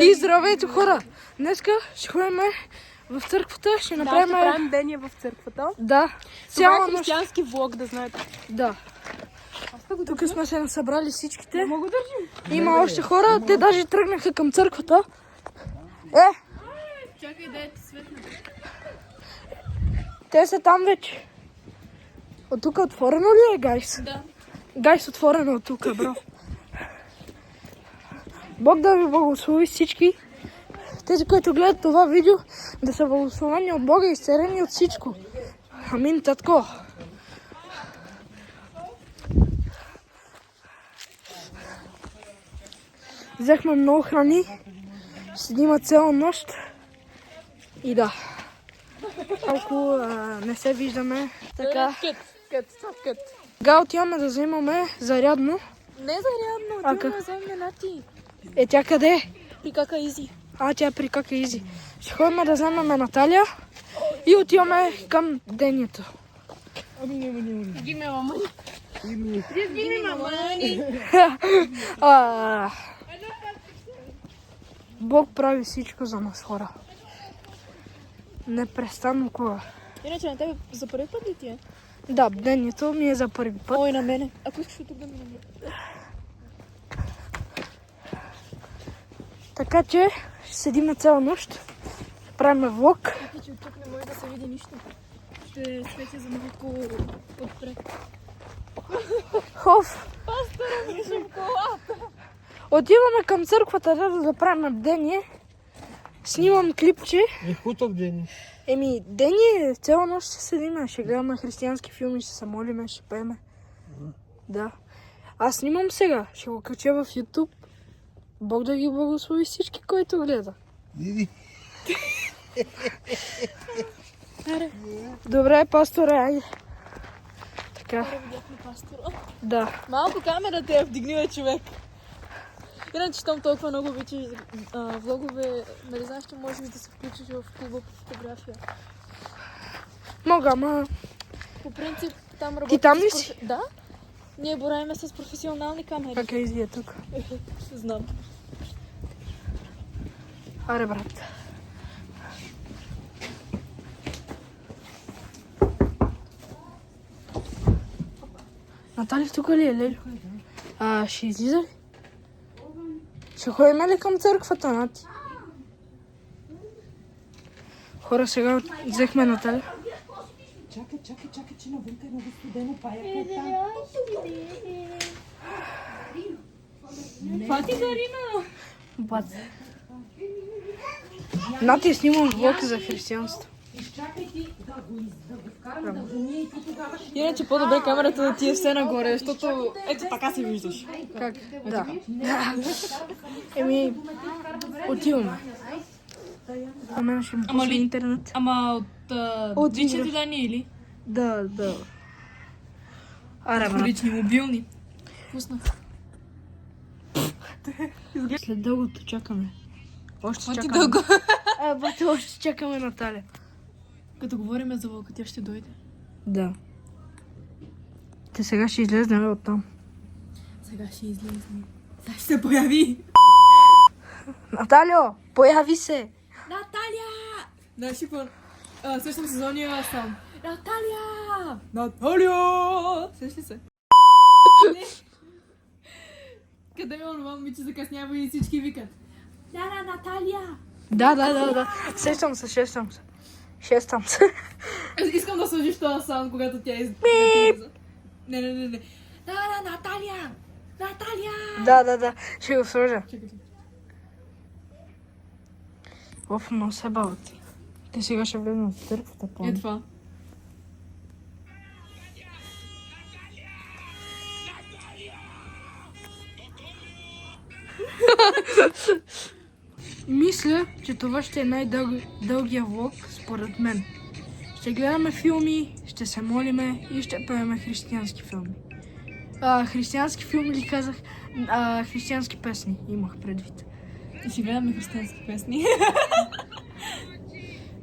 И здравейте, хора! Днеска ще ходим в църквата, ще направим... Да, ще правим деня в църквата. Да. Това е християнски влог, да знаете. Да. Тук сме се събрали всичките. Не мога да държим. Има още хора, те даже тръгнаха към църквата. Чакай да ето светна. Те са там вече. От тук отворено ли е, гайс? Да. Гайс, отворено от тук, бро. Бог да ви благослови всички. Тези, които гледат това видео, да са благословени от Бога и изцелени от всичко. Амин, татко. Взехме много храни. Седима цяла нощ. И да. Малко не се виждаме. Така. Кът. Сега отиваме да вземаме зарядно. Не зарядно, отиваме да вземем Нати. Тя къде е? При кака Изи. Тя при как е Изи. Ще ходим да вземем Наталия и отиваме към денето. Гиме мамани. Гиме мамани. Бог прави всичко за нас, хора. Непрестанно кога. Иначе на тебе за първи път ли ти е? Да, бдението ми е за първи път. Ой, на мене. Ако искаш тук да ми намеря. Така че ще седим цяла нощ. Ще правим влог. Че от тук не може да се види нищо. Ще светя за малко отпред. Хоф! Пастора, виждам колата. Отиваме към църквата да правим бдение. Снимам клипче. Хубав ден. Дение цяла нощ ще седим, ще гледаме християнски филми, ще се молиме, ще пееме. Да. Аз снимам сега, ще го кача в YouTube. Бог да ги благослови всички, който гледа. Добре, пасторе, айде. Така. Видяхме пастора. Да. Малко камерата е вдигнила човек. Иначе, щом толкова много обичаш влогове, нали знаеш, че можеш да се включиш в клуба по фотография. Мога, ама... По принцип, там работим... Ти там ли си? Да. Ние боравиме с професионални камери. Как е Изи тук? Знам. Аре, брат. Натали тук ли е, Лелю? Ще излиза ли? Ще ходим ли към църквата, Нати? Хора, сега взехме Натали. Чакай, че навънка е много студено, паяка е там. Това ти Зарина! Бат. Нати, снимам влог за християнство. Изчакай ти да го вкарам да го ние и ти тогава ще... Иначе по-добре камерата да ти е все нагоре, защото ето така се виждаш. Как? Да. Отиваме. А мен ще ми пусне интернет. Ама от личните данни или? Да. Аре, брат. Лични, мобилни. Пусна. След дългото чакаме. Още Още чакаме. дълго. Бате, още чакаме Наталя. Като говорим за вълка, тя ще дойде. Да. Те сега ще излезнем оттам. Сега ще излезе. Сега ще се появи. Наталио, появи се! Наталия! Да, шипа. Сещам сезония сам. Наталия! Сещи се. Къде ми онова момиче закъснява и всички викат. Наталия! Да. Сещам се. Искам да сложиш този саунд, когато тя излиза. Не. Наталия! Да. Ще го сложа. Чакай. Оф, но се бават. Те сега ще влезнат в църквата. Е това. Мисля, че това ще е най-дългия влог, според мен. Ще гледаме филми, ще се молиме и ще пееме християнски филми. Християнски филми ли казах? Християнски песни имах предвид. И ще гледаме християнски песни.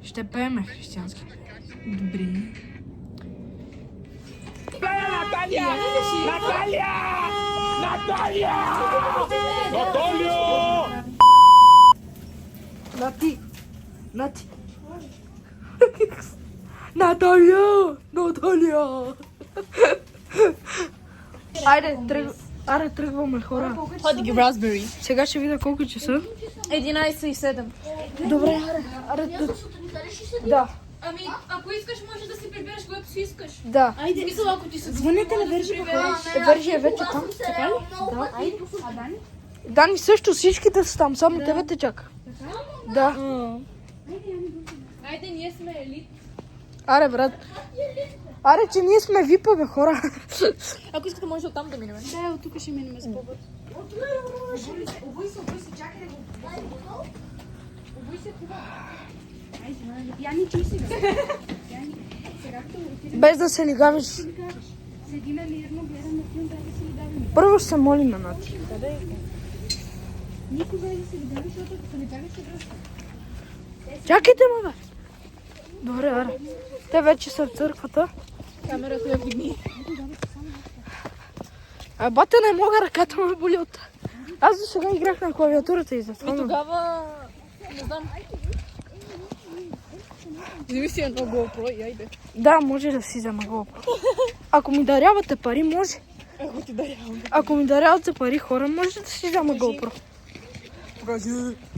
Ще пееме християнски песни. Добре. Нати! Нати! Наталия! Наталия! Айде, тръгваме, хора. Ходи ги Raspberry. Сега ще видя колко часа. 11:07. Добре, да, Ами, ако искаш, може да си прибереш, когато си искаш. да. Мисля, ако ти се Звънете на Вержи какво Вържи е вече там. така ли? Да, айде. А Дани? Дани също, всичките са там, само тебе те чака. Да. Айде, ние сме елит. Аре, брат. Аре, че ние сме випа, бе, хора. Ако искате, може оттам да минем. Да, от тук ще минем с Бобът. Обуй се, чакай да го... Обуй се хубаво. Айде, Яни, чуй сега. Яни, сега като отидем Без да се лигавиш. седиме мирно, гледаме филм, трябва да си лигавим. Първо ще се молим на Нати. Никога да се лигавиш, защото ако се лигавиш, ще дръжка. Чакайте, ме, бе. Добре, аре. Те вече са в църквата. Камерата я вдигни. А бате, не мога, ръката ме боли от... Аз до сега играх на клавиатурата и затова. И тогава... Не знам. Вземи си едно GoPro и айде. Да, може да си взема GoPro. Ако ми дарявате пари, може. Ако ти дарявам. Ако ми дарявате пари, хора, може да си взема GoPro.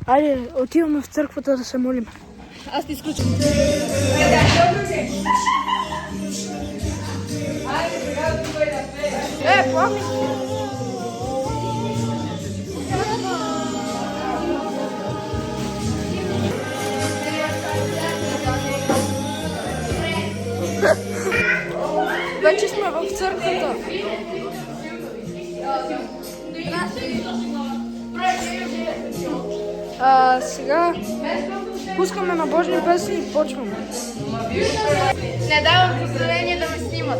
Айде, отиваме в църквата да се молим. Аз ти изключвам. Пламен! Вече сме в църквата. Сега пускаме на Божни песни и почваме. Не давам позволение да ме снимат.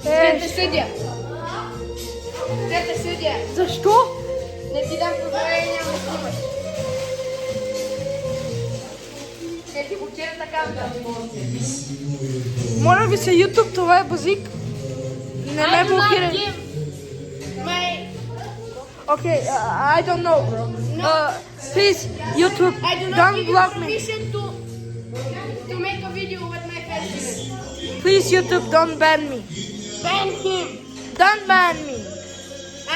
Трета съдя. Трета съдя. Защо? Не ти дам позволение да ме снимаш. Ще ти почеря така. Моля ви се, YouTube, това е базик. Не ме блокирай. Okay, I don't know, bro. Please, YouTube, I do not don't give you block me. permission to make a video with my face. Please, YouTube, don't ban me. Ban him. Don't ban me.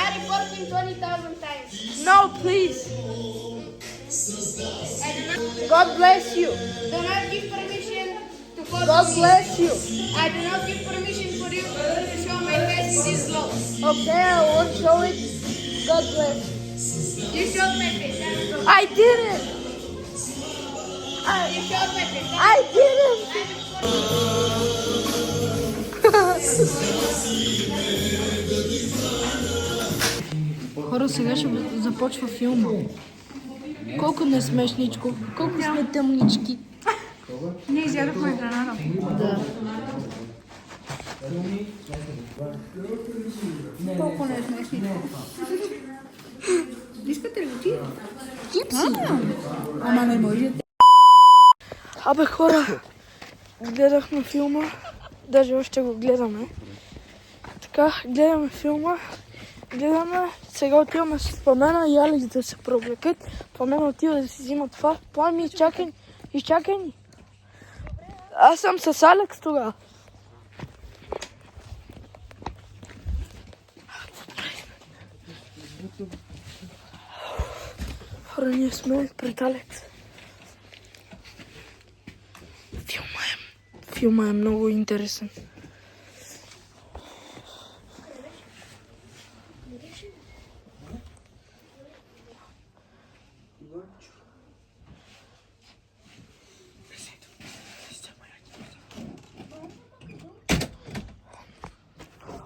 I report him 20,000 times. No, please. I God bless you. do not give permission to photo God me. bless you. I do not give permission for you to show my face in this vlog. Okay, I won't show it. God bless you. You showed my face. I didn't. You showed my face. I didn't. Хора, сега ще започва филма. Колко не смешничко, колко сме тъмнички. Ние изядохме храната. Да. Толкова не е смешно. Искате ли го ти? Чипси. Ама не може. Абе, хора, гледахме филма, даже още го гледаме. Така, гледаме филма, сега отиваме с Пламена и Алекс да се преоблекат. Пламена отива да си взима това. Плами, изчакай ни. Аз съм с Алекс тогава. Хора, ние сме пред Алекс. Филма е много интересен.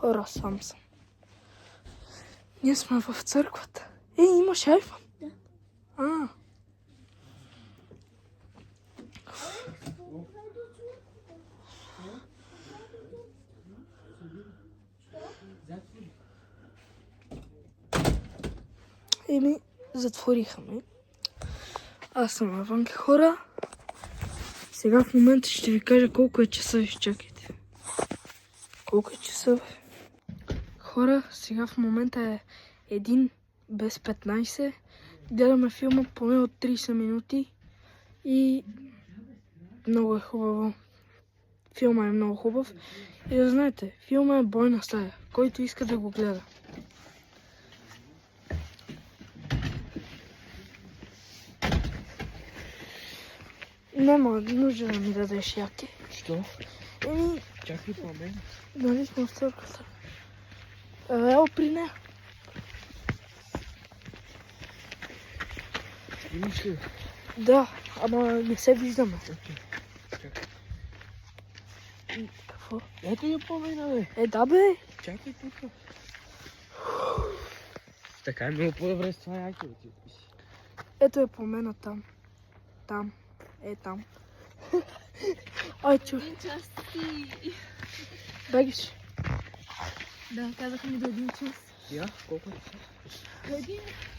Хора, сам съм. Ние сме в църквата. Имаш айфон? Да. Затвориха ме. Аз съм навън, хора. Сега в момента ще ви кажа колко е часа. Изчакайте. Колко е часа, бе? Хора, сега в момента е 1 без 15. Гледаме филма поне от 30 минути и много е хубаво. Филма е много хубав. И да знаете, филма е бойна стая. Който иска да го гледа. Няма нужда да ми дадеш яки. Що? Еми, Чакай по мен. нали сме в църквата? Ево при нея. Снимаш ли? Да, ама не се виждаме. Чакай. Какво? Ето я по мен, бе. Да бе. Чакай тук. Така е много по-добре с това яки. Ето е пламена там. Там. Там. Ай, чу. Бегиш. Да, казаха ми до 1 час. Я? Колко е?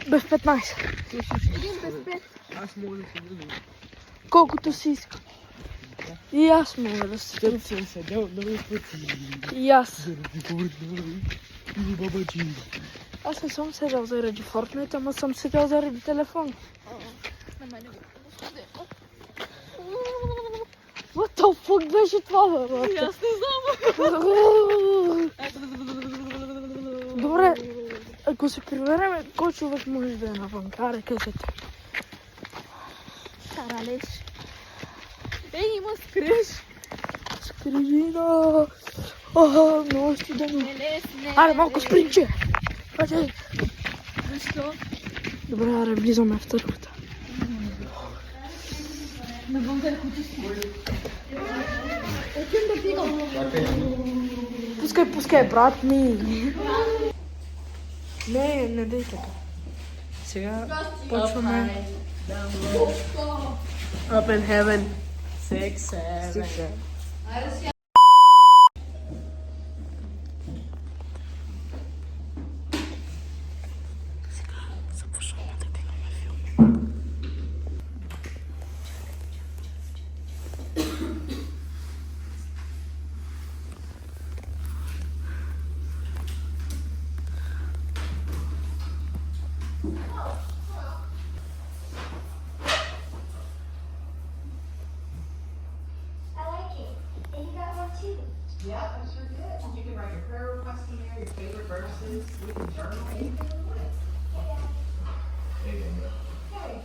Без 15. Аз мога да се върна. Колкото си иска. И аз мога да се Тъп съм седял много пъти. И аз. Заради Fortnite или бабаджи. Аз не съм седял заради Fortnite, ама съм седял заради телефон. На мене го споделя. What the fuck беше това, бе? Аз не знам. Добре, ако се прибереме, кой човек може да е навън? Карай, късете. Каралеш. Ей, има скриж. Скрижина! Аха, много студено. Аре, малко спринче! Хайде! Защо? Добре, аре, влизаме в църквата. Навън да е кутисти. Пускай, брат ми! Не дей така. Сега почваме. Up in heaven. 6, 7. I like it. And you got one too. Yeah, I sure did. You can write your prayer request in there, your favorite verses, you can journal, anything you want. There you go. Okay,